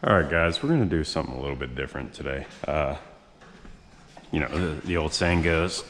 All right, guys, we're gonna do something a little bit different today. You know, the old saying goes,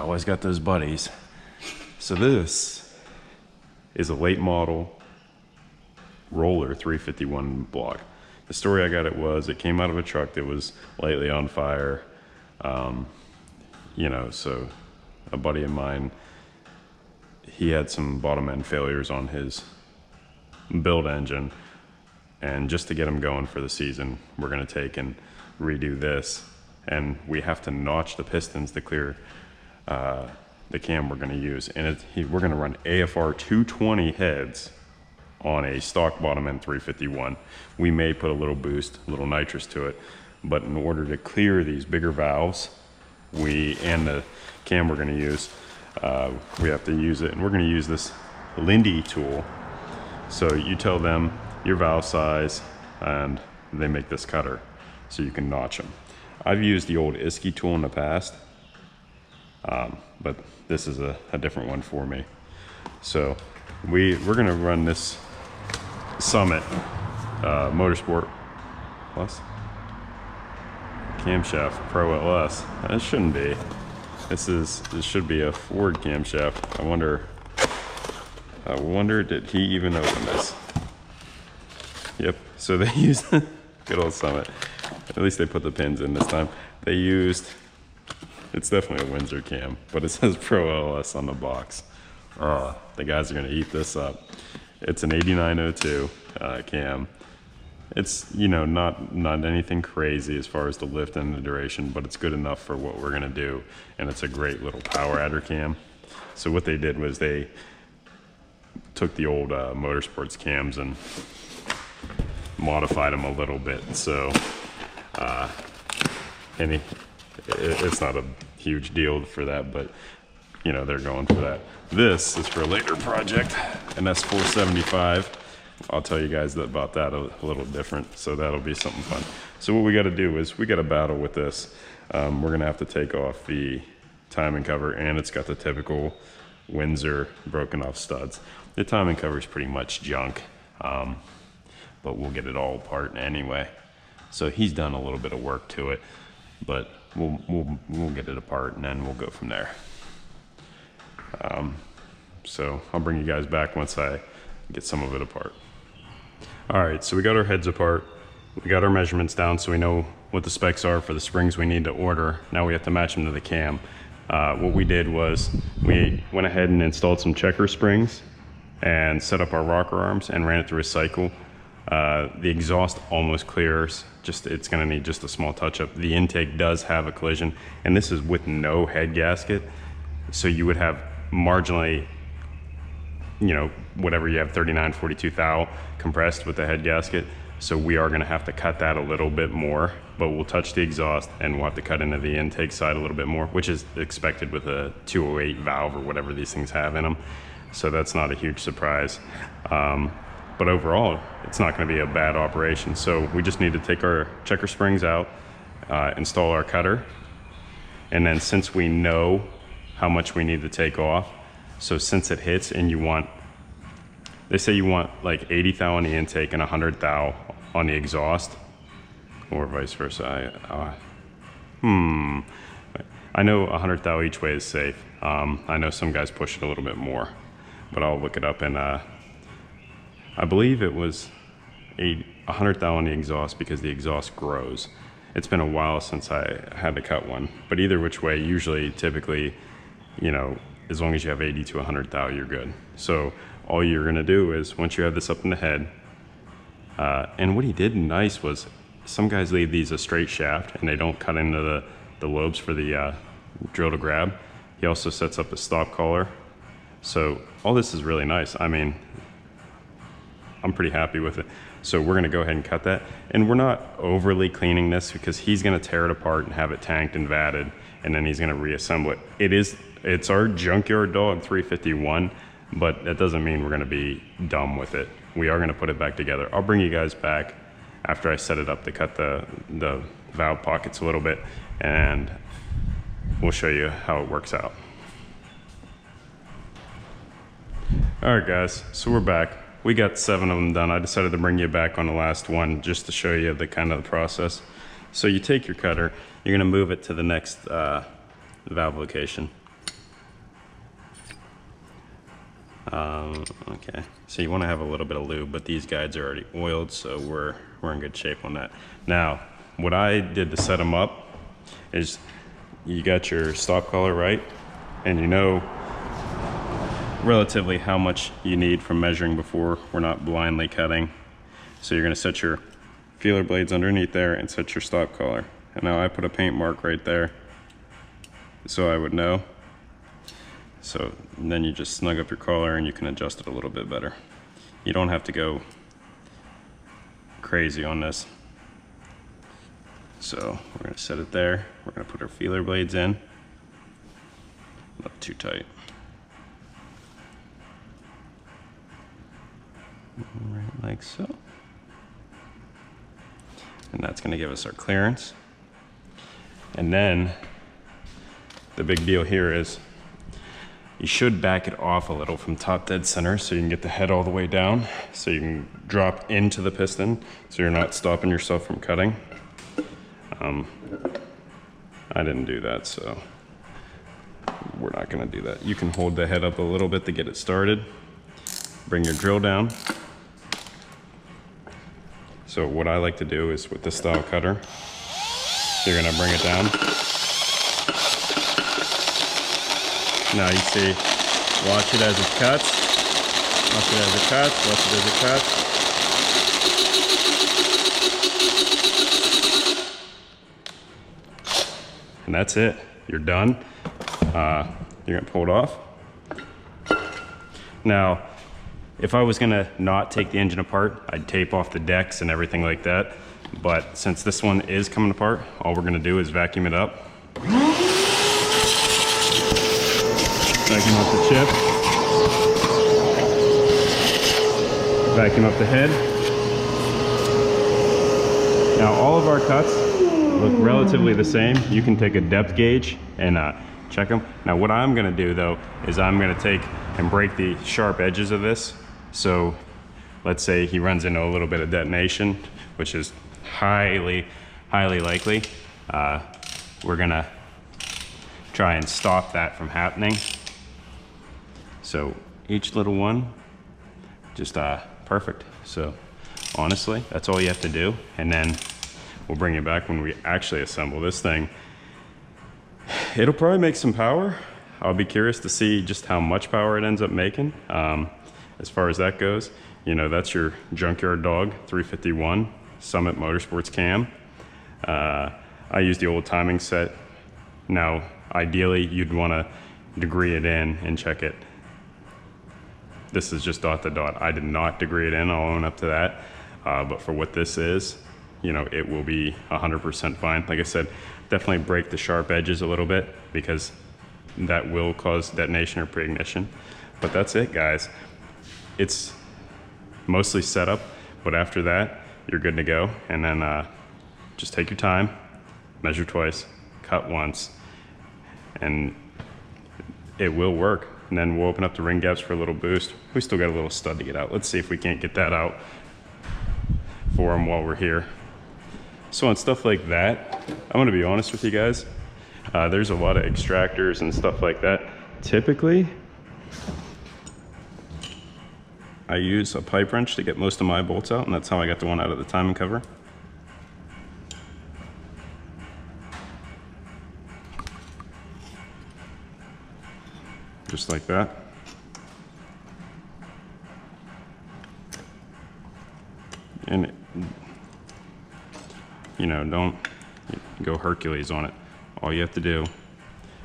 always got those buddies. So this is a late model roller 351 block. The story I got it came out of a truck that was lightly on fire. You know, so a buddy of mine, he had some bottom end failures on his build engine. And just to get them going for the season, we're gonna take and redo this. And we have to notch the pistons to clear the cam we're gonna use. And we're gonna run AFR 220 heads on a stock bottom end 351. We may put a little boost, a little nitrous to it, but in order to clear these bigger valves, and the cam we're gonna use, we have to use it. And we're gonna use this Lindy tool. So you tell them your valve size and they make this cutter so you can notch them. I've used the old Isky tool in the past, but this is a different one for me. So we're gonna run this Summit Motorsport Plus camshaft Pro LS. It shouldn't be. This should be a Ford camshaft. I wonder did he even open this? Yep, so they used good old Summit. At least they put the pins in this time. It's definitely a Windsor cam, but it says Pro LS on the box. The guys are gonna eat this up. It's an 8902 cam. It's, you know, not anything crazy as far as the lift and the duration, but it's good enough for what we're gonna do. And it's a great little power adder cam. So what they did was they took the old motorsports cams and modified them a little bit. So it's not a huge deal for that, but you know, they're going for that. This is for a later project, an S475. I'll tell you guys about that a little different, so that'll be something fun. So what we got to do is we got to battle with this. We're gonna have to take off the timing cover, and it's got the typical Windsor broken off studs. The timing cover is pretty much junk, but we'll get it all apart anyway. So he's done a little bit of work to it, but we'll get it apart and then we'll go from there. So I'll bring you guys back once I get some of it apart. All right, so we got our heads apart. We got our measurements down so we know what the specs are for the springs we need to order. Now we have to match them to the cam. What we did was we went ahead and installed some checker springs and set up our rocker arms and ran it through a cycle. The exhaust almost clears, it's gonna need just a small touch up. The intake does have a collision, and this is with no head gasket. So you would have marginally, you know, whatever you have, 3942 thou compressed with the head gasket. So we are gonna have to cut that a little bit more, but we'll touch the exhaust and we'll have to cut into the intake side a little bit more, which is expected with a 208 valve or whatever these things have in them. So that's not a huge surprise. But overall, it's not gonna be a bad operation. So we just need to take our checker springs out, install our cutter, and then since we know how much we need to take off, so since it hits and they say you want like 80 thou on the intake and 100 thou on the exhaust, or vice versa. I know 100 thou each way is safe. I know some guys push it a little bit more, but I'll look it up. And I believe it was 100 thou on the exhaust because the exhaust grows. It's been a while since I had to cut one, but either which way, typically, you know, as long as you have 80 to 100 thou, you're good. So all you're gonna do is, once you have this up in the head, and what he did nice was, some guys leave these a straight shaft and they don't cut into the lobes for the drill to grab. He also sets up a stop collar. So all this is really nice. I mean, I'm pretty happy with it. So we're gonna go ahead and cut that. And we're not overly cleaning this because he's gonna tear it apart and have it tanked and vatted, and then he's gonna reassemble it. It's our Junkyard Dog 351, but that doesn't mean we're gonna be dumb with it. We are gonna put it back together. I'll bring you guys back after I set it up to cut the valve pockets a little bit, and we'll show you how it works out. All right, guys, so we're back. we got 7 of them done. I decided to bring you back on the last one just to show you the kind of the process. So you take your cutter, you're gonna move it to the next valve location. Okay, so you wanna have a little bit of lube, but these guides are already oiled, so we're in good shape on that. Now, what I did to set them up is you got your stop collar right, and you know relatively how much you need from measuring before we're not blindly cutting. So you're gonna set your feeler blades underneath there and set your stop collar. And now I put a paint mark right there so I would know. So then you just snug up your collar and you can adjust it a little bit better. You don't have to go crazy on this. So we're gonna set it there. We're gonna put our feeler blades in. Not too tight. Right like so. And that's gonna give us our clearance. And then the big deal here is you should back it off a little from top dead center so you can get the head all the way down, so you can drop into the piston so you're not stopping yourself from cutting. I didn't do that, so we're not gonna do that. You can hold the head up a little bit to get it started. Bring your drill down. So what I like to do is with this style cutter, you're gonna bring it down. Now you see, watch it as it cuts, watch it as it cuts, watch it as it cuts. And that's it, you're done. You're gonna pull it off. Now, if I was gonna not take the engine apart, I'd tape off the decks and everything like that. But since this one is coming apart, all we're gonna do is vacuum it up. Vacuum up the chip. Vacuum up the head. Now all of our cuts look relatively the same. You can take a depth gauge and check them. Now what I'm gonna do though, is I'm gonna take and break the sharp edges of this. So let's say he runs into a little bit of detonation, which is highly likely. We're gonna try and stop that from happening. So each little one, just perfect. So honestly, that's all you have to do. And then we'll bring it back when we actually assemble this thing. It'll probably make some power. I'll be curious to see just how much power it ends up making. As far as that goes, you know, that's your Junkyard Dog 351 Summit Motorsports cam. I use the old timing set. Now, ideally, you'd want to degree it in and check it. This is just dot to dot. I did not degree it in, I'll own up to that. But for what this is, you know, it will be 100% fine. Like I said, definitely break the sharp edges a little bit because that will cause detonation or pre-ignition. But that's it, guys. It's mostly setup, but after that, you're good to go. And then just take your time, measure twice, cut once, and it will work. And then we'll open up the ring gaps for a little boost. We still got a little stud to get out. Let's see if we can't get that out for them while we're here. So on stuff like that, I'm gonna be honest with you guys, there's a lot of extractors and stuff like that. Typically, I use a pipe wrench to get most of my bolts out, and that's how I got the one out of the timing cover. Just like that. And you know, don't go Hercules on it. All you have to do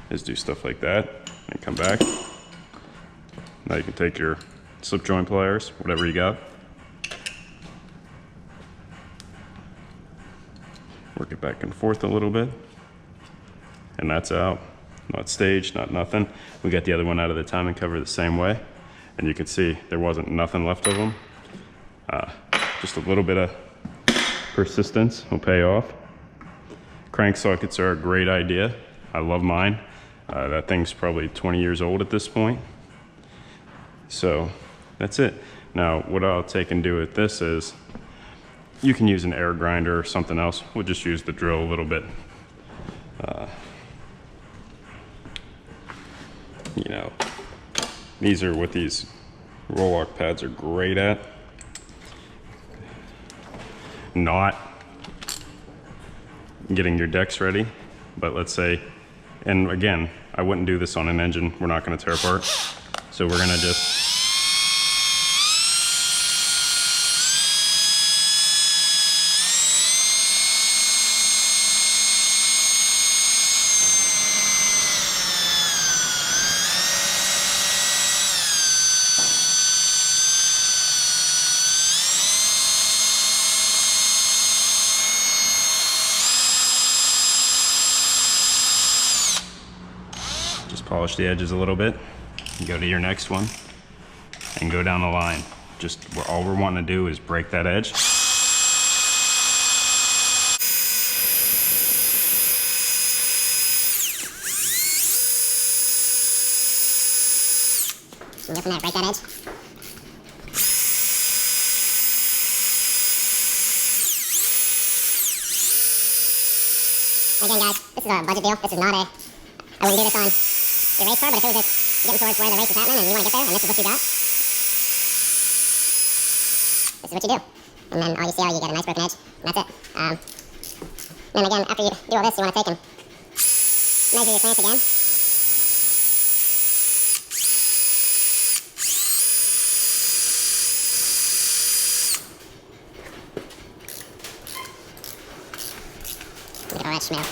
is do stuff like that and come back. Now you can take your slip joint pliers, whatever you got. Work it back and forth a little bit. And that's out. Not staged, not nothing. We got the other one out of the timing cover the same way. And you can see there wasn't nothing left of them. Just a little bit of persistence will pay off. Crank sockets are a great idea. I love mine. That thing's probably 20 years old at this point. So that's it. Now, what I'll take and do with this is, you can use an air grinder or something else. We'll just use the drill a little bit. You know, these are what these roll lock pads are great at. Not getting your decks ready, but let's say, and again, I wouldn't do this on an engine we're not going to tear apart. So we're going to just polish the edges a little bit, go to your next one, and go down the line. Just all we're wanting to do is break that edge. And go from there, break that edge. Again, guys, this is a budget deal. This is not a, I wouldn't do this on the race car, but if it was getting towards where the race is happening and you want to get there, and this is what you got, this is what you do. And then all you see, you get a nice broken edge, and that's it. Then again, after you do all this, you want to take and measure your clamp again. Look at all that schmear.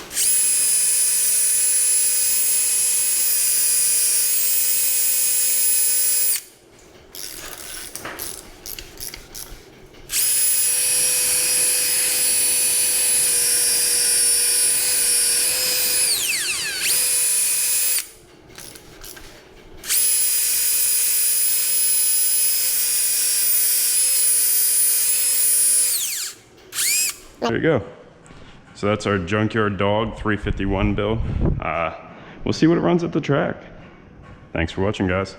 There you go. So that's our Junkyard Dog 351 build. We'll see what it runs at the track. Thanks for watching, guys.